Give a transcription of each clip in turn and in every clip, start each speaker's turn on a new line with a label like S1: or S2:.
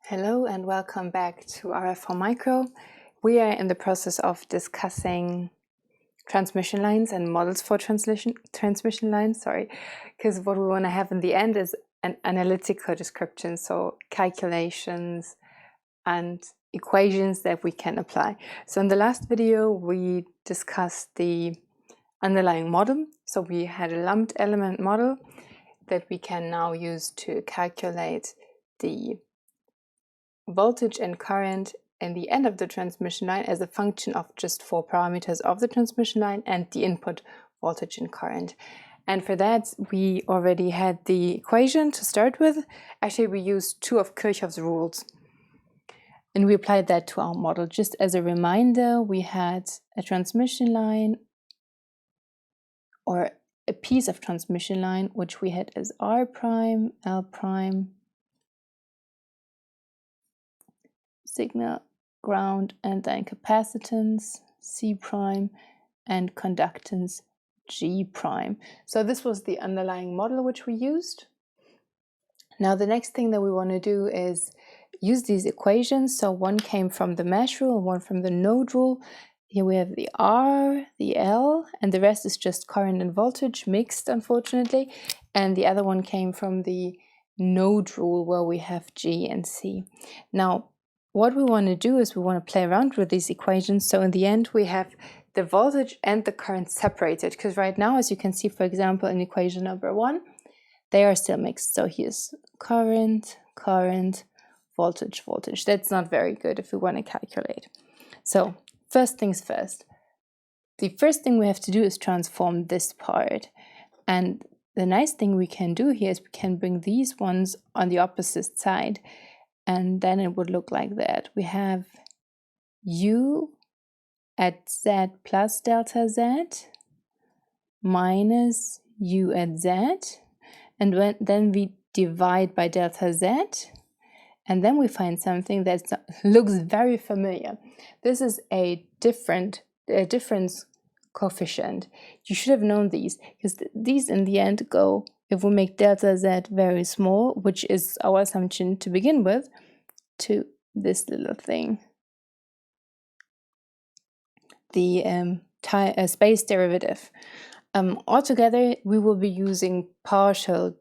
S1: Hello and welcome back to RF4 Micro. We are in the process of discussing transmission lines and models for transmission lines, because what we want to have in the end is an analytical description, so calculations and equations that we can apply. So in the last video, we discussed the underlying model. So we had a lumped element model that we can now use to calculate the voltage and current in the end of the transmission line as a function of just 4 parameters of the transmission line and the input voltage and current. And for that, we already had the equation to start with. Actually, we used 2 of Kirchhoff's rules. And we applied that to our model. Just as a reminder, we had a transmission line or a piece of transmission line, which we had as R prime, L prime, signal, ground, and then capacitance, C prime, and conductance, G prime. So this was the underlying model which we used. Now the next thing that we want to do is use these equations. So one came from the mesh rule, one from the node rule. Here we have the R, the L, and the rest is just current and voltage mixed, unfortunately. And the other one came from the node rule where we have G and C. Now, what we want to do is we want to play around with these equations. So in the end, we have the voltage and the current separated. Because right now, as you can see, for example, in equation number 1, they are still mixed. So here's current, current, voltage, voltage. That's not very good if we want to calculate. So first things first. The first thing we have to do is transform this part. And the nice thing we can do here is we can bring these ones on the opposite side. And then it would look like that. We have U at Z plus delta Z minus U at Z. And then we divide by delta Z. And then we find something that looks very familiar. This is a difference coefficient. You should have known these, because these in the end go, if we make delta Z very small, which is our assumption to begin with, to this little thing. The space derivative. Altogether, we will be using partial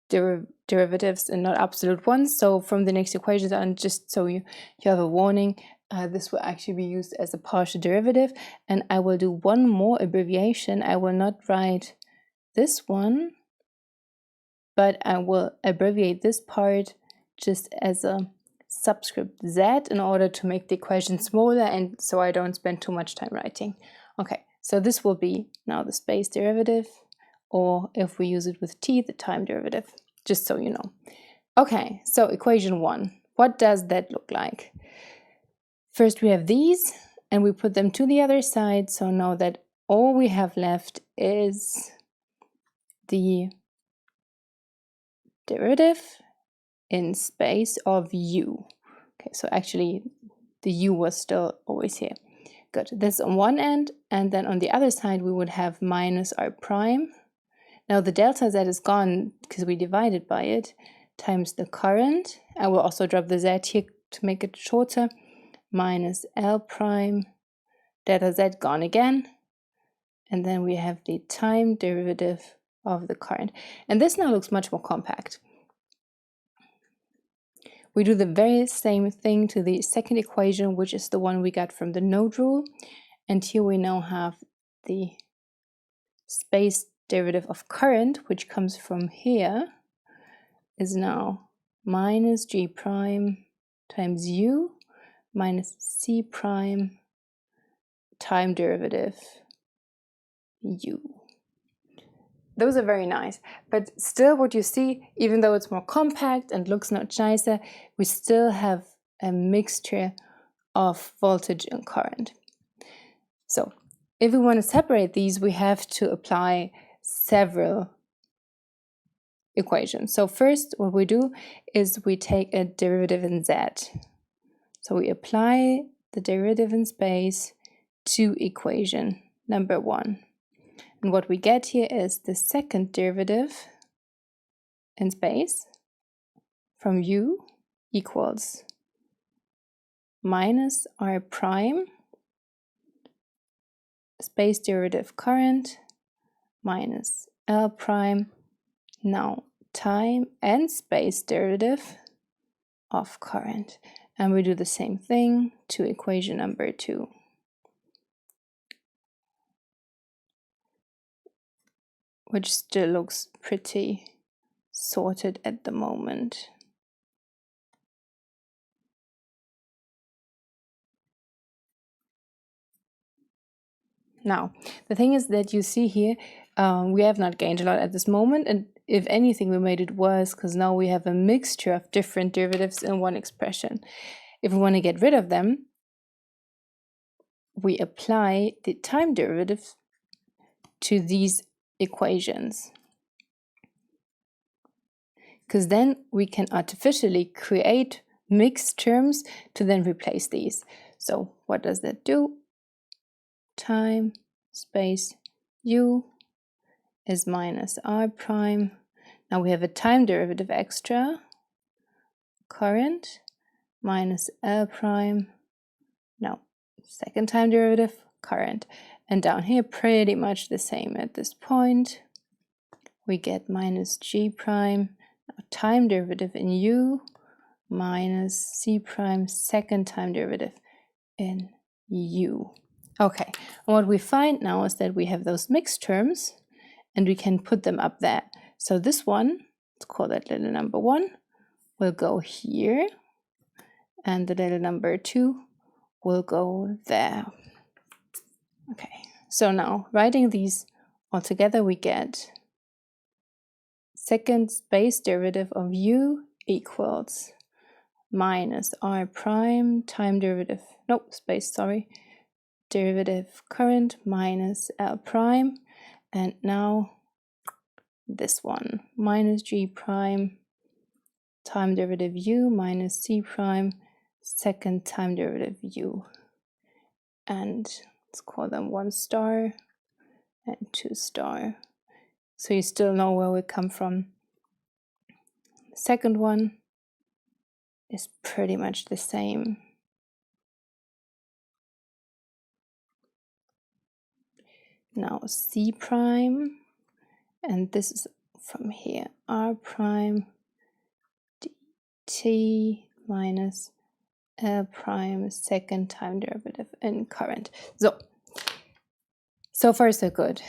S1: derivatives and not absolute ones. So from the next equations on, just so you have a warning, this will actually be used as a partial derivative. And I will do one more abbreviation. I will not write this one, but I will abbreviate this part just as a subscript Z in order to make the equation smaller and so I don't spend too much time writing. Okay, so this will be now the space derivative, or if we use it with t, the time derivative, just so you know. Okay, so equation 1. What does that look like? First we have these and we put them to the other side, so now that all we have left is the derivative in space of U. Okay, so actually the U was still always here. Good, this on one end, and then on the other side we would have minus R prime. Now the delta Z is gone because we divided by it, times the current. I will also drop the Z here to make it shorter, minus L prime, delta Z gone again, and then we have the time derivative of the current. And this now looks much more compact. We do the very same thing to the second equation, which is the one we got from the node rule. And here we now have the space derivative of current, which comes from here, is now minus G prime times U minus C prime time derivative U. Those are very nice, but still what you see, even though it's more compact and looks much nicer, we still have a mixture of voltage and current. So if we want to separate these, we have to apply several equations. So first what we do is we take a derivative in Z. So we apply the derivative in space to equation number 1. And what we get here is the second derivative in space from U equals minus R prime space derivative current minus L prime, now time and space derivative of current. And we do the same thing to equation number 2. Which still looks pretty sorted at the moment. Now, the thing is that you see here, we have not gained a lot at this moment, and if anything, we made it worse because now we have a mixture of different derivatives in one expression. If we want to get rid of them, we apply the time derivative to these equations, because then we can artificially create mixed terms to then replace these. So what does that do? Time space u is minus R prime. Now we have a time derivative extra, current minus L prime. Now second time derivative, current. And down here pretty much the same at this point. We get minus G prime, now time derivative in u, minus C prime, second time derivative in u. Okay, and what we find now is that we have those mixed terms and we can put them up there. So this one, let's call that little number 1, will go here, and the little number 2 will go there. Okay, so now writing these all together, we get second space derivative of u equals minus R prime time derivative, derivative current minus L prime, and now this one, minus G prime time derivative u minus C prime second time derivative u. And let's call them 1 star and 2 star. So you still know where we come from. The second one is pretty much the same. Now C prime, and this is from here, R prime dt minus L prime second time derivative in current. So far so good.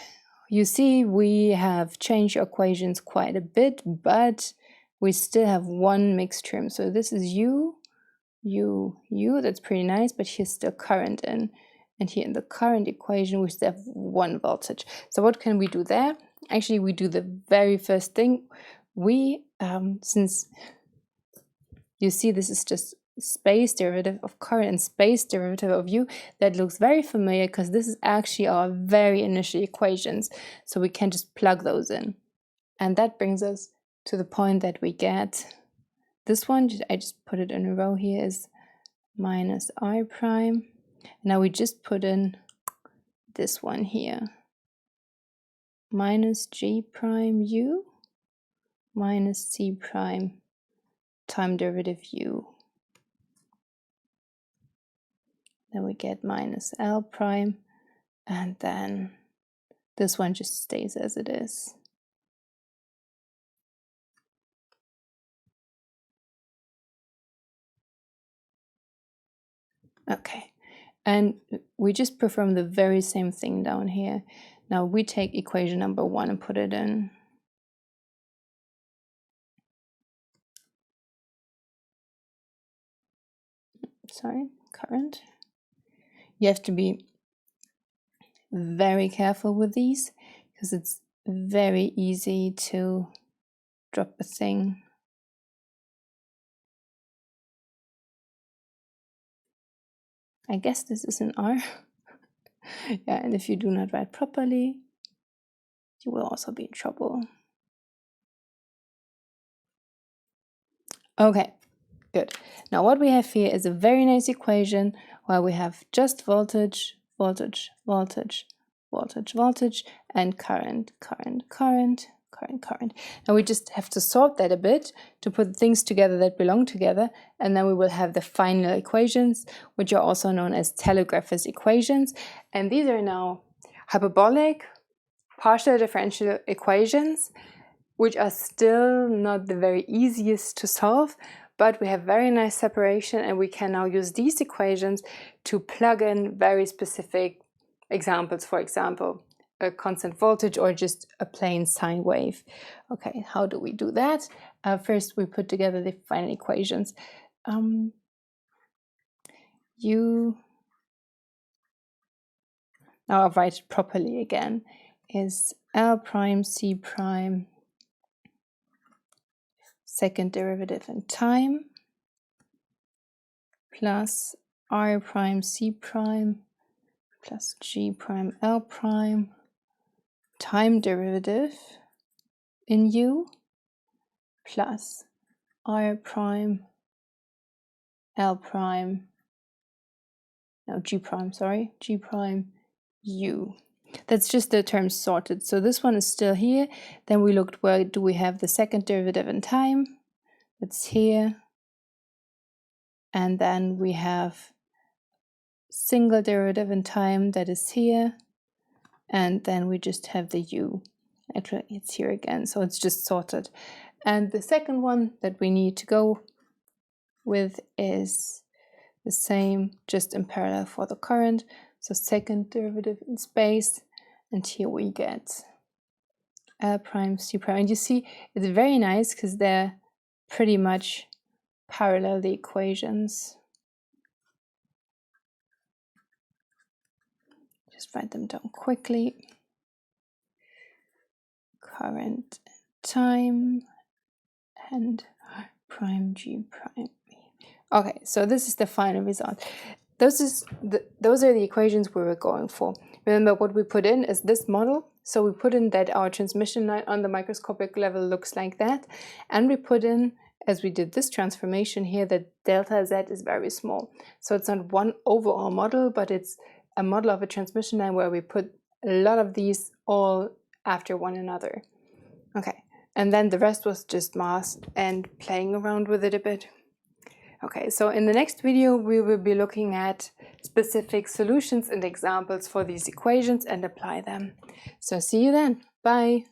S1: You see we have changed equations quite a bit, but we still have one mixed term. So this is u, that's pretty nice, but here's still current in. And here in the current equation, we still have 1 voltage. So what can we do there? Actually, we do the very first thing. We, since you see this is just space derivative of current and space derivative of u, that looks very familiar because this is actually our very initial equations. So we can just plug those in. And that brings us to the point that we get this one, I just put it in a row here, is minus R prime. Now we just put in this one here, minus G prime u minus C prime time derivative u. Then we get minus L prime, and then this one just stays as it is. Okay. And we just perform the very same thing down here. Now we take equation number 1 and put it in. Sorry, current. You have to be very careful with these because it's very easy to drop a thing. I guess this is an R. Yeah, and if you do not write properly, you will also be in trouble. Okay, good. Now what we have here is a very nice equation where we have just voltage, voltage, voltage, voltage, voltage, and current, current, current, current. And we just have to sort that a bit to put things together that belong together, and then we will have the final equations, which are also known as Telegrapher's equations. And these are now hyperbolic partial differential equations, which are still not the very easiest to solve, but we have very nice separation, and we can now use these equations to plug in very specific examples, for example, a constant voltage or just a plain sine wave. Okay, how do we do that? First, we put together the final equations. Now I'll write it properly again, is L prime C prime second derivative in time plus R prime C prime plus G prime L prime time derivative in U plus R prime L prime, no, G prime, sorry, G prime U. That's just the terms sorted. So this one is still here. Then we looked, where do we have the second derivative in time? It's here. And then we have single derivative in time, that is here. And then we just have the U. Actually, it's here again, so it's just sorted. And the second one that we need to go with is the same, just in parallel for the current. So second derivative in space, and here we get L prime C prime. And you see, it's very nice because they're pretty much parallel, the equations. Just write them down quickly. Current time and prime G prime. Okay, so this is the final result. Those are the equations we were going for. Remember, what we put in is this model. So we put in that our transmission line on the microscopic level looks like that. And we put in, as we did this transformation here, that delta Z is very small. So it's not one overall model, but it's a model of a transmission line where we put a lot of these all after one another. Okay, and then the rest was just masked and playing around with it a bit. Okay, so in the next video, we will be looking at specific solutions and examples for these equations and apply them. So see you then. Bye.